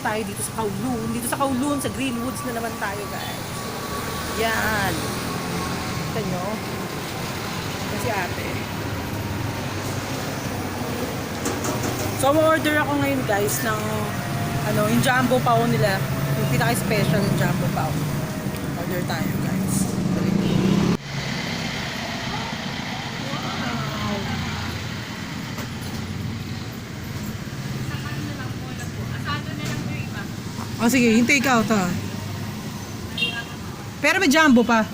tayo dito sa Kowloon. Dito sa Kowloon, sa Greenwoods na naman tayo, guys. Yan. Kita nyo? Kasi ate. So, order ako ngayon, guys, ng yung jumbo pao nila. Yung pinaka-special yung jumbo pao. Order tayo, guys. Oh, sige, yung take out ha. Pero may jumbo pa.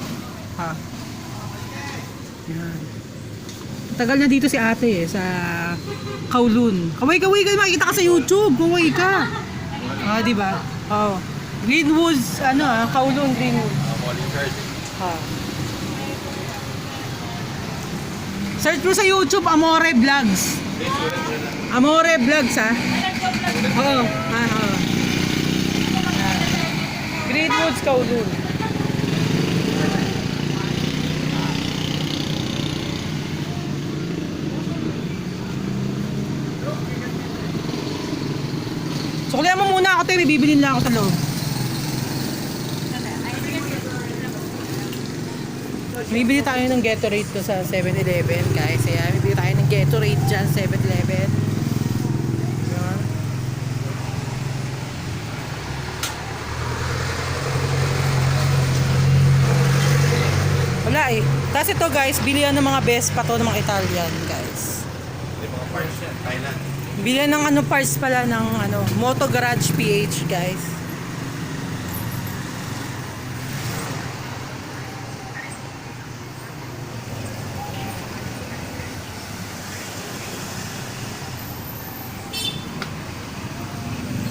Ha. Yan. Tagal na dito si ate sa Kowloon. Kaway-kaway ka, makikita ka sa YouTube. Kaway ka. Ah, di ba? Oh. Greenwoods, Kowloon Greenwoods. Ha. Search mo sa YouTube, Amore Vlogs. Amore Vlogs, ha? Oo. Oo. Greenwoods, Kowloon. Suklihan mo muna ako, may bibilin lang ako sa loob. Bibili tayo ng Gatorade ko sa 7-Eleven, guys. Ayan, bibili tayo ng Gatorade dyan, 7-Eleven. Ayan. Wala eh. Tapos ito, guys, bilihan ng mga best pa to ng mga Italian, guys. Mga parts yan, Thailand. Bilihan ng parts pala ng Moto Garage PH, guys.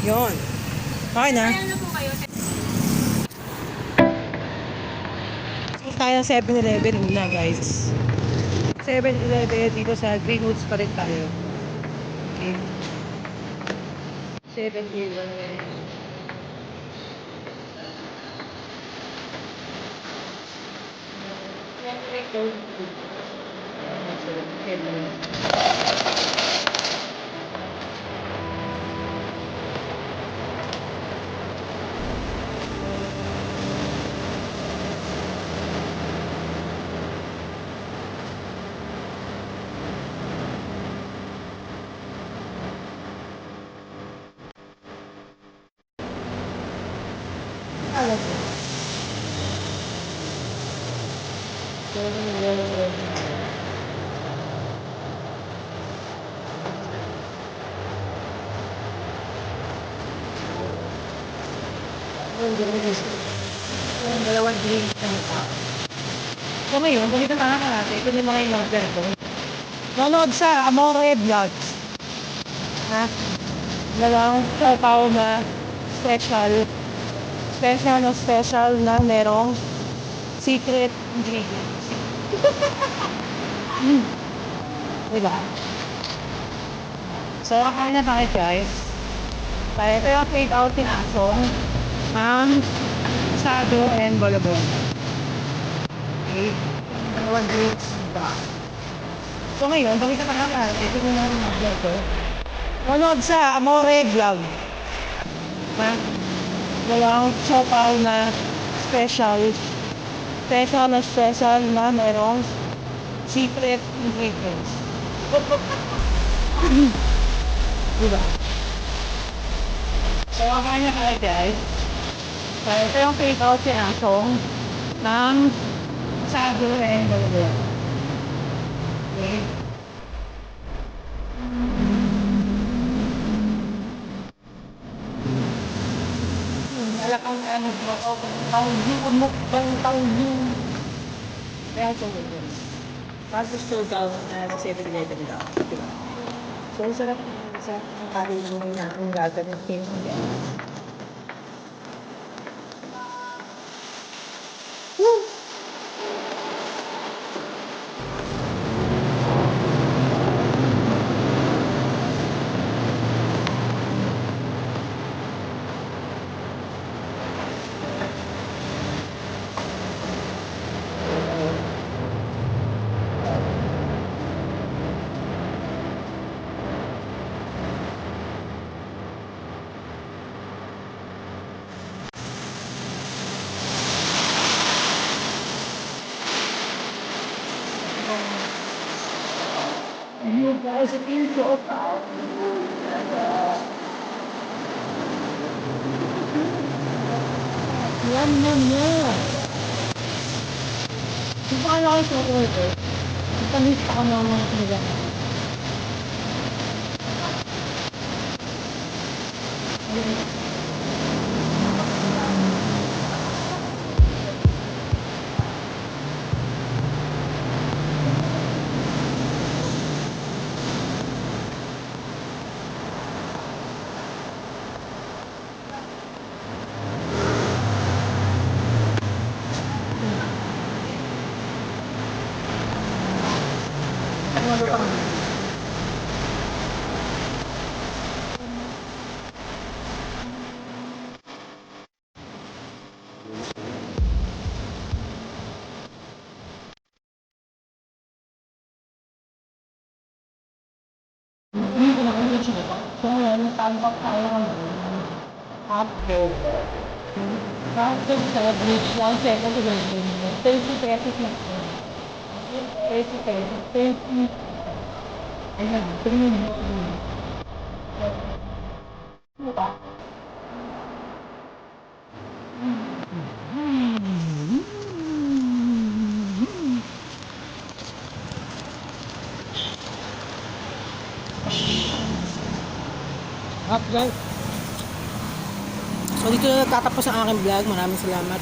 Yon. Okay na. Tayo sa 7-Eleven muna, guys. 7-Eleven dito sa Greenwoods pa rin tayo. Okay. 7-Eleven. Dalawang drink na ito. So ngayon, dito na natin. Ito yung mga in-order ko. Nanood sa Amore Vlogs. Ha? Dalawang sapaw na special. Special na merong secret ingredients. Diba? So, kakain na tayo, guys. Kaya ito yung take out ni Asong. Sado and Bolobon. Okay. Dalawang drinks. Diba? So ngayon, bakit na natin? Ito na naman mag-vlog ko. Manood sa Amore Vlog. Ha? Dalawang sopaw na special. Special na merong secret ingredients. Diba? So, kakain na tayo, guys. Kaya ito yung take out si Asong ng Sado and Bolobon. Okay. Malakang tawag. Kaya ito mo. Tapos ito daw na 7-Eleven daw. Diba? So, sarap sa kain ng natin gagawin. Yum, yum, yum. Kung paano kayo sa order, ipanista ko ng mga sinigang. Ano pa? Hindi ko nakikita siya ito. So, ngayon, tambak tayo ng after. After sa bridge, 1 second to go. 30 pesos na. 30 pesos. 30. Ayan, 3 minutes. Diba? Up guys. So dito na nagtatapos ang aking vlog. Maraming salamat.